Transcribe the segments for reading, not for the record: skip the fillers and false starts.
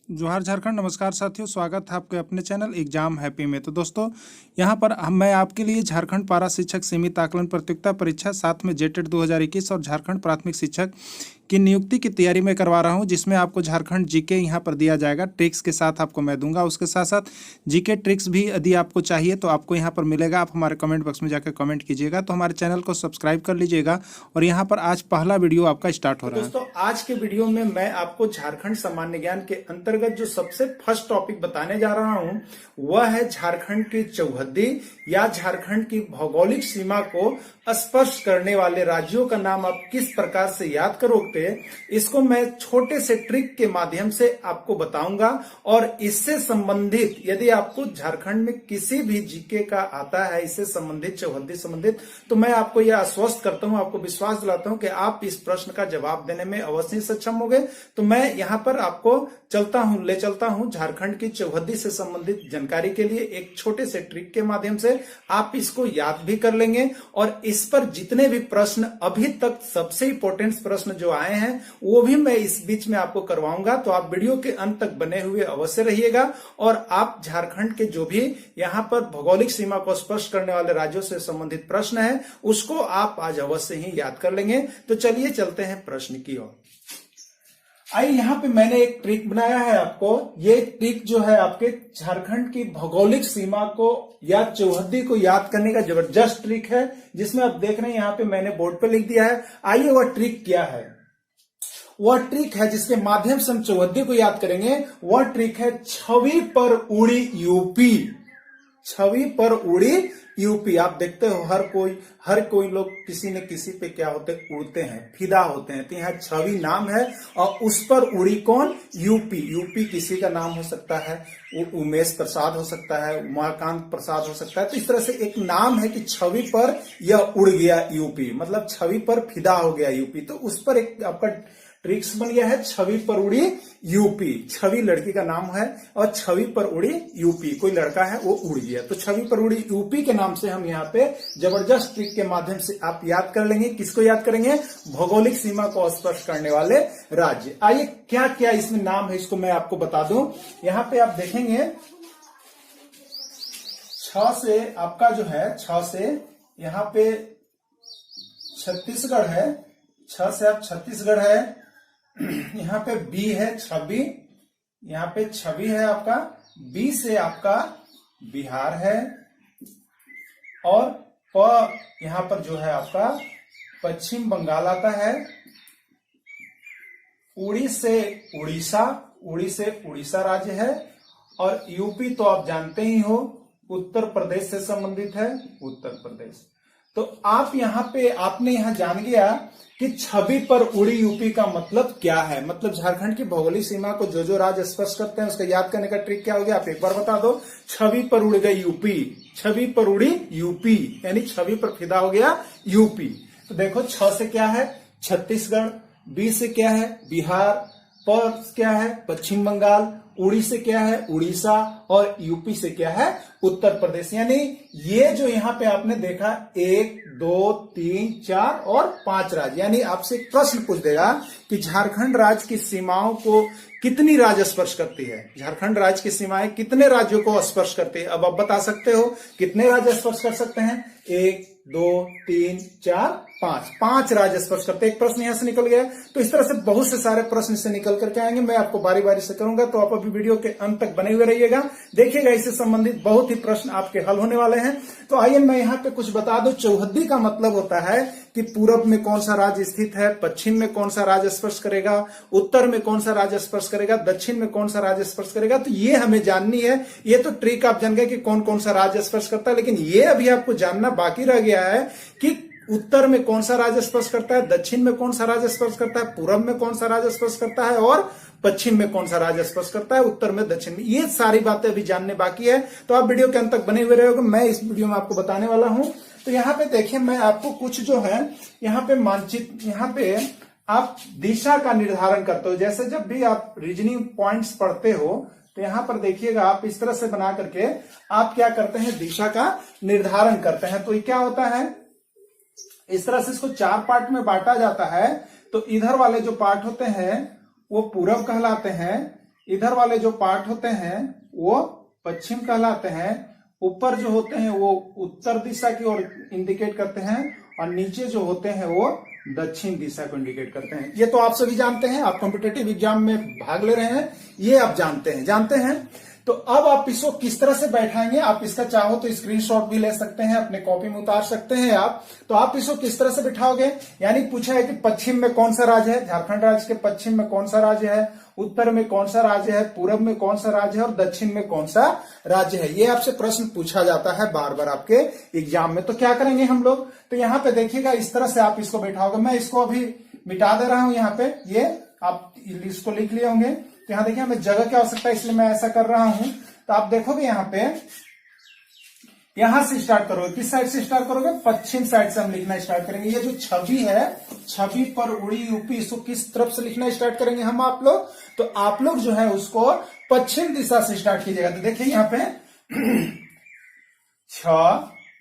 जोहार झारखंड। नमस्कार साथियों, स्वागत है आपके अपने चैनल एग्जाम हैप्पी में। तो दोस्तों, यहाँ पर मैं आपके लिए झारखंड पारा शिक्षक सीमित आकलन प्रतियोगिता परीक्षा, साथ में जेटेट 2021 और झारखंड प्राथमिक शिक्षक की नियुक्ति की तैयारी में करवा रहा हूँ, जिसमें आपको झारखंड जीके यहाँ पर दिया जाएगा। ट्रिक्स के साथ आपको मैं दूंगा, उसके साथ साथ जीके ट्रिक्स भी यदि आपको चाहिए तो आपको यहाँ पर मिलेगा। आप हमारे कमेंट बॉक्स में जाकर कमेंट कीजिएगा। तो हमारे चैनल को सब्सक्राइब कर लीजिएगा। और यहाँ पर आज पहला वीडियो आपका स्टार्ट हो रहा है। दोस्तों, आज के वीडियो में मैं आपको झारखंड सामान्य ज्ञान के अंतर्गत जो सबसे फर्स्ट टॉपिक बताने जा रहा हूं वह है झारखंड की चौहद्दी या झारखंड की भौगोलिक सीमा को स्पर्श करने वाले राज्यों का नाम आप किस प्रकार से याद करोगे, इसको मैं छोटे से ट्रिक के माध्यम से आपको बताऊंगा। और इससे संबंधित यदि आपको झारखंड में किसी भी जीके का आता है, इससे संबंधित चौहद्दी संबंधित, तो मैं आपको यह आश्वस्त करता हूं, आपको विश्वास दिलाता हूं कि आप इस प्रश्न का जवाब देने में अवश्य सक्षम होंगे। तो मैं यहाँ पर आपको ले चलता हूं झारखंड की चौहद्दी से संबंधित जानकारी के लिए एक छोटे से ट्रिक के माध्यम से। आप इसको याद भी कर लेंगे और इस पर जितने भी प्रश्न अभी तक सबसे इंपॉर्टेंट प्रश्न जो आए हैं वो भी मैं इस बीच में आपको करवाऊंगा। तो आप वीडियो के अंत तक बने हुए अवश्य रहिएगा और आप झारखंड के जो भी यहाँ पर भौगोलिक सीमा को स्पर्श करने वाले राज्यों से संबंधित प्रश्न है उसको आप आज अवश्य ही याद कर लेंगे। तो चलिए चलते हैं प्रश्न की ओर। आइए, यहाँ पे मैंने एक ट्रिक बनाया है आपको। ये ट्रिक जो है आपके झारखंड की भौगोलिक सीमा को या चौहद्दी को याद करने का जबरदस्त ट्रिक है, जिसमें आप देख रहे हैं यहाँ पे मैंने बोर्ड पे लिख दिया है। आइए, वह ट्रिक क्या है? वह ट्रिक है जिसके माध्यम से हम चौहद्दी को याद करेंगे। वह ट्रिक है छवि पर उड़ी यूपी। छवि पर उड़ी यूपी। आप देखते हो हर कोई लोग किसी न किसी पे क्या होते, उड़ते हैं, फिदा होते हैं। तो यहाँ छवि नाम है और उस पर उड़ी कौन? यूपी। यूपी किसी का नाम हो सकता है, उमेश प्रसाद हो सकता है, उमाकांत प्रसाद हो सकता है। तो इस तरह से एक नाम है कि छवि पर यह उड़ गया यूपी, मतलब छवि पर फिदा हो गया यूपी। तो उस पर एक आपका ट्रिक्स बन गया है, छवि पर उड़ी यूपी। छवि लड़की का नाम है और छवि पर उड़ी यूपी, कोई लड़का है वो उड़ गया। तो छवि पर उड़ी यूपी के नाम से हम यहाँ पे जबरदस्त ट्रिक के माध्यम से आप याद कर लेंगे। किसको याद करेंगे? भौगोलिक सीमा को स्पर्श करने वाले राज्य। आइए, क्या क्या इसमें नाम है इसको मैं आपको बता दूं। यहाँ पे आप देखेंगे 6 से आपका जो है, 6 से यहाँ पे छत्तीसगढ़ है। 6 से आप छत्तीसगढ़ है। यहाँ पे बी है छवि, यहाँ पे छवि है आपका। बी से आपका बिहार है और प यहाँ पर जो है आपका पश्चिम बंगाल आता है। उड़ी से उड़ीसा, उड़ी से उड़ीसा राज्य है। और यूपी तो आप जानते ही हो, उत्तर प्रदेश से संबंधित है, उत्तर प्रदेश। तो आप यहाँ पे आपने यहाँ जान गया कि छवि पर उड़ी यूपी का मतलब क्या है। मतलब झारखंड की भौगोलिक सीमा को जो जो राज्य स्पर्श करते हैं उसका याद करने का ट्रिक क्या हो गया, आप एक बार बता दो। छवि पर उड़ गई यूपी, छवि पर उड़ी यूपी, यानी छवि पर फिदा हो गया यूपी। तो देखो 6 से क्या है? छत्तीसगढ़। बी से क्या है? बिहार। पर क्या है? पश्चिम बंगाल। उड़ी से क्या है? उड़ीसा। और यूपी से क्या है? उत्तर प्रदेश। यानी ये जो यहाँ पे आपने देखा 1, 2, 3, 4 और 5 राज्य, यानी आपसे एक प्रश्न पूछ देगा कि झारखंड राज्य की सीमाओं को कितनी राज्य स्पर्श करती है। झारखंड राज्य की सीमाएं कितने राज्यों को स्पर्श करती है? अब आप बता सकते हो कितने राज्य स्पर्श कर सकते हैं? 1, 2, 3, 4, 5 राज्य स्पर्श करते हैं। एक प्रश्न यहां से निकल गया। तो इस तरह से बहुत से सारे प्रश्न से निकल करके आएंगे। मैं आपको बारी बारी से करूंगा, तो आप अभी वीडियो के अंत तक बने हुए रहिएगा, देखिएगा। इससे संबंधित बहुत ही प्रश्न आपके हल होने वाले हैं। तो आइए मैं यहाँ पे कुछ बता दूं। चौहद्दी का मतलब होता है कि पूरब में कौन सा राज्य स्थित है, पश्चिम में कौन सा राज्य स्पर्श करेगा, उत्तर में कौन सा राज्य स्पर्श करेगा, दक्षिण में कौन सा राज्य स्पर्श करेगा। तो ये हमें जाननी है। ये तो ट्रिक आप जान गए कि कौन कौन सा राज्य स्पर्श करता है, लेकिन ये अभी आपको जानना बाकी रह गया है कि उत्तर में कौन सा राज्य स्पर्श करता है, दक्षिण में कौन सा राज्य स्पर्श करता है, पूरब में कौन सा राज्य स्पर्श करता है और पश्चिम में कौन सा राज्य स्पर्श करता है, उत्तर में, दक्षिण में। ये सारी बातें अभी जानने बाकी है। तो आप वीडियो के अंत तक बने हुए रहोगे, मैं इस वीडियो में आपको बताने वाला हूं। तो यहाँ पे देखिए, मैं आपको कुछ जो है यहाँ पे मानचित्र, यहाँ पे आप दिशा का निर्धारण करते हो। जैसे जब भी आप रीजनिंग पॉइंट्स पढ़ते हो तो यहाँ पर देखिएगा, आप इस तरह से बना करके आप क्या करते हैं, दिशा का निर्धारण करते हैं। तो ये क्या होता है, इस तरह से इसको 4 पार्ट में बांटा जाता है। तो इधर वाले जो पार्ट होते हैं वो पूरब कहलाते हैं, इधर वाले जो पार्ट होते हैं वो पश्चिम कहलाते हैं, ऊपर जो होते हैं वो उत्तर दिशा की ओर इंडिकेट करते हैं और नीचे जो होते हैं वो दक्षिण दिशा को इंडिकेट करते हैं। ये तो आप सभी जानते हैं, आप कॉम्पिटेटिव एग्जाम में भाग ले रहे हैं, ये आप जानते हैं। तो अब आप इसको किस तरह से बैठाएंगे, आप इसका चाहो तो स्क्रीनशॉट भी ले सकते हैं, अपने कॉपी में उतार सकते हैं आप। तो आप इसको किस तरह से बिठाओगे, यानी पूछा है कि पश्चिम में कौन सा राज्य है, झारखंड राज्य के पश्चिम में कौन सा राज्य है, उत्तर में कौन सा राज्य है, पूर्व में कौन सा राज्य है और दक्षिण में कौन सा राज्य है। ये आपसे प्रश्न पूछा जाता है बार बार आपके एग्जाम में। तो क्या करेंगे हम लोग, तो यहाँ पे देखिएगा इस तरह से आप इसको बैठाओगे। मैं इसको अभी मिटा दे रहा हूं यहाँ पे, ये आप इसको लिख लिए होंगे। तो यहाँ देखिए हमें जगह की आवश्यकता है, इसलिए मैं ऐसा कर रहा हूं। तो आप देखोगे यहाँ पे, यहां से स्टार्ट करोगे, किस साइड से स्टार्ट करोगे, पश्चिम साइड से हम लिखना स्टार्ट करेंगे। ये जो छवि है, छवि पर उड़ी यूपी, इसको किस तरफ से लिखना स्टार्ट करेंगे हम आप लोग, तो आप लोग जो है उसको पश्चिम दिशा से स्टार्ट कीजिएगा। तो देखिए यहाँ पे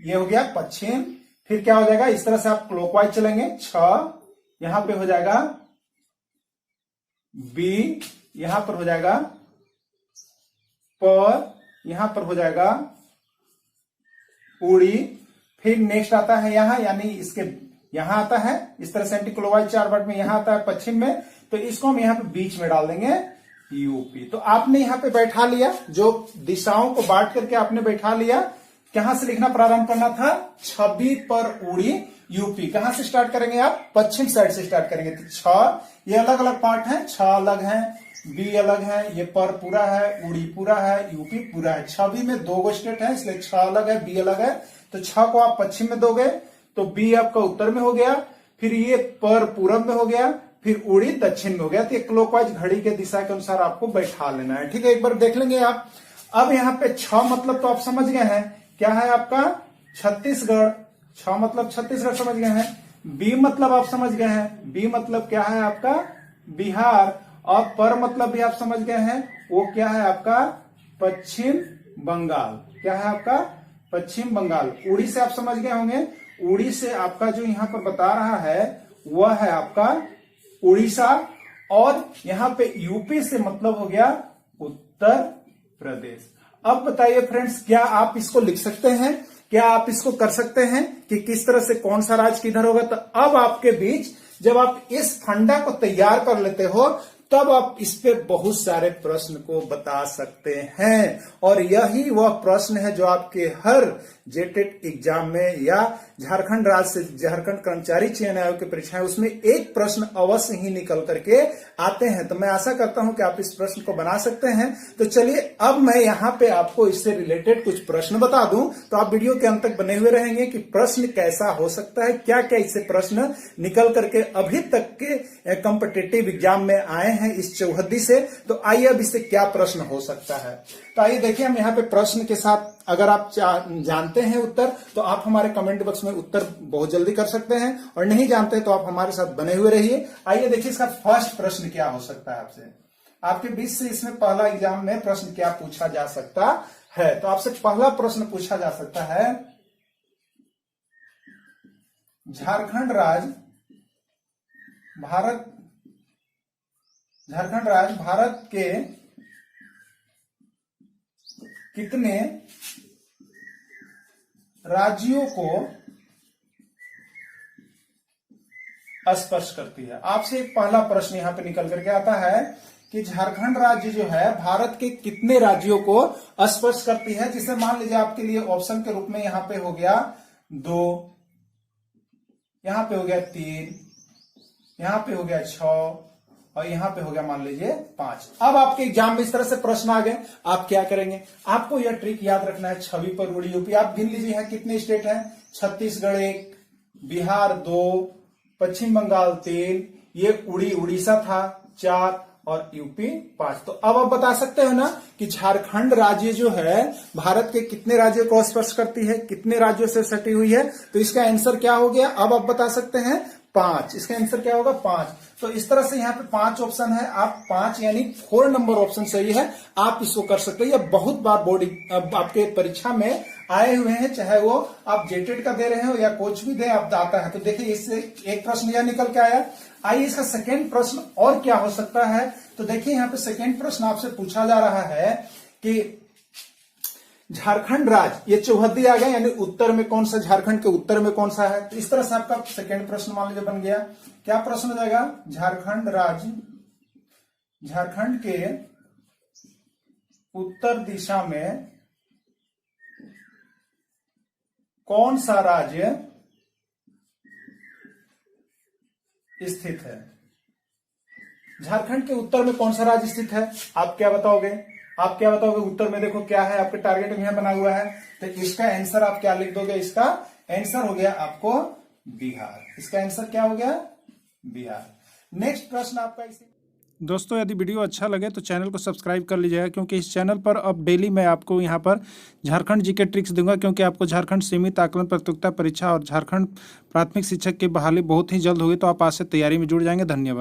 ये हो गया पश्चिम, फिर क्या हो जाएगा, इस तरह से आप क्लॉकवाइज चलेंगे, यहां पे हो जाएगा बी, यहां पर हो जाएगा पर, यहां पर हो जाएगा उड़ी, फिर नेक्स्ट आता है यहां, यानी इसके यहां आता है इस तरह से एंटी क्लॉकवाइज 4 बार में, यहां आता है पश्चिम में, तो इसको हम यहां पे बीच में डाल देंगे यूपी। तो आपने यहां पे बैठा लिया, जो दिशाओं को बांट करके आपने बैठा लिया। कहां से लिखना प्रारंभ करना था, छवि पर उड़ी यूपी। कहां से स्टार्ट करेंगे आप, पश्चिम साइड से स्टार्ट करेंगे। तो ये अलग अलग पार्ट है, अलग है, बी अलग है, ये पर पूरा है, उड़ी पूरा है, यूपी पूरा है। छवि में 2 स्टेट है, इसलिए अलग है, बी अलग है। तो को आप पश्चिम में दोगे तो बी आपका उत्तर में हो गया, फिर ये पर पूरब में हो गया, फिर उड़ी दक्षिण में हो गया। तो ये क्लॉकवाइज घड़ी के दिशा के अनुसार आपको बैठा लेना है, ठीक है। एक बार देख लेंगे आप। अब यहाँ पे मतलब तो आप समझ गए हैं, क्या है आपका छत्तीसगढ़, मतलब छत्तीसगढ़ समझ गए हैं। बी मतलब आप समझ गए हैं, बी मतलब क्या है आपका बिहार, और पर मतलब भी आप समझ गए हैं, वो क्या है आपका पश्चिम बंगाल। क्या है आपका पश्चिम बंगाल। उड़ी से आप समझ गए होंगे, उड़ी से आपका जो यहाँ पर बता रहा है वह है आपका उड़ीसा, और यहाँ पे यूपी से मतलब हो गया उत्तर प्रदेश। अब बताइए फ्रेंड्स, क्या आप इसको लिख सकते हैं, क्या आप इसको कर सकते हैं कि किस तरह से कौन सा राज्य किधर होगा। तो अब आपके बीच जब आप इस फंडा को तैयार कर लेते हो, तब आप इस पे बहुत सारे प्रश्न को बता सकते हैं। और यही वह प्रश्न है जो आपके हर जेटेट एग्जाम में या झारखंड राज्य से झारखंड कर्मचारी चयन आयोग की परीक्षा है उसमें एक प्रश्न अवश्य ही निकल करके आते हैं। तो मैं आशा करता हूं कि आप इस प्रश्न को बना सकते हैं। तो चलिए अब मैं यहाँ पे आपको इससे रिलेटेड कुछ प्रश्न बता दूं, तो आप वीडियो के अंत तक बने हुए रहेंगे कि प्रश्न कैसा हो सकता है, क्या क्या इससे प्रश्न निकल करके अभी तक के कॉम्पिटिटिव एग्जाम में आए हैं इस चौहद्दी से। तो आइए अब इससे क्या प्रश्न हो सकता है। तो आइए देखिए, हम यहाँ पे प्रश्न के साथ, अगर आप जानते हैं उत्तर तो आप हमारे कमेंट बॉक्स में उत्तर बहुत जल्दी कर सकते हैं, और नहीं जानते तो आप हमारे साथ बने हुए रहिए। आइए देखिए इसका फर्स्ट प्रश्न क्या हो सकता है आपसे, आपके बीच से इसमें पहला एग्जाम में प्रश्न क्या पूछा जा सकता है। तो आपसे पहला प्रश्न पूछा जा सकता है, झारखंड राज्य भारत के कितने राज्यों को स्पर्श करती है। आपसे एक पहला प्रश्न यहां पे निकल करके आता है कि झारखंड राज्य जो है भारत के कितने राज्यों को स्पर्श करती है। जिसे मान लीजिए आपके लिए ऑप्शन के रूप में यहां पे हो गया 2, यहां पे हो गया 3, यहां पे हो गया 6 और यहां पे हो गया मान लीजिए 5। अब आपके एग्जाम में इस तरह से प्रश्न आ गए, आप क्या करेंगे, आपको यह ट्रिक याद रखना है। छवि पर उड़ी यूपी, आप गिन लीजिए यहाँ कितने स्टेट हैं, छत्तीसगढ़ 1, बिहार 2, पश्चिम बंगाल 3, ये उड़ीसा था 4 और यूपी 5। तो अब आप बता सकते हो ना कि झारखंड राज्य जो है भारत के कितने राज्यों को स्पर्श करती है, कितने राज्यों से सटी हुई है। तो इसका आंसर क्या हो गया, अब आप बता सकते हैं 5। इसका आंसर क्या होगा 5। तो इस तरह से यहाँ पे 5 ऑप्शन है, आप 5 यानी 4 नंबर ऑप्शन सही है, आप इसको कर सकते हैं। ये बहुत बार बोर्ड आपके परीक्षा में आए हुए हैं, चाहे वो आप जेटेट का दे रहे हो या कुछ भी दे, आप आता है। तो देखिए इससे एक प्रश्न यह निकल के आया। आइए इसका सेकेंड प्रश्न और क्या हो सकता है। तो देखिए यहाँ पे सेकेंड प्रश्न आपसे पूछा जा रहा है कि झारखंड राज्य, ये चौहद्दी आ गया, यानी उत्तर में कौन सा, झारखंड के उत्तर में कौन सा है। तो इस तरह से आपका सेकेंड प्रश्न मान लीजिए बन गया। क्या प्रश्न हो जाएगा, झारखंड राज्य, झारखंड के उत्तर दिशा में कौन सा राज्य स्थित है। झारखंड के उत्तर में कौन सा राज्य स्थित है, आप क्या बताओगे, आप क्या बताओगे। उत्तर में देखो क्या है, आपके टारगेट में यहां बना हुआ है, तो इसका आंसर आप क्या लिख दोगे, इसका आंसर हो गया आपको बिहार। इसका आंसर क्या हो गया, बिहार। नेक्स्ट प्रश्न आपका इसी। दोस्तों यदि वीडियो अच्छा लगे तो चैनल को सब्सक्राइब कर लीजिएगा, क्योंकि इस चैनल पर अब डेली मैं आपको यहाँ पर झारखंड जीके ट्रिक्स दूंगा, क्योंकि आपको झारखंड सीमित आकलन प्रतियोगिता परीक्षा और झारखंड प्राथमिक शिक्षक की बहाली बहुत ही जल्द होगी, तो आप आज से तैयारी में जुड़ जाएंगे। धन्यवाद।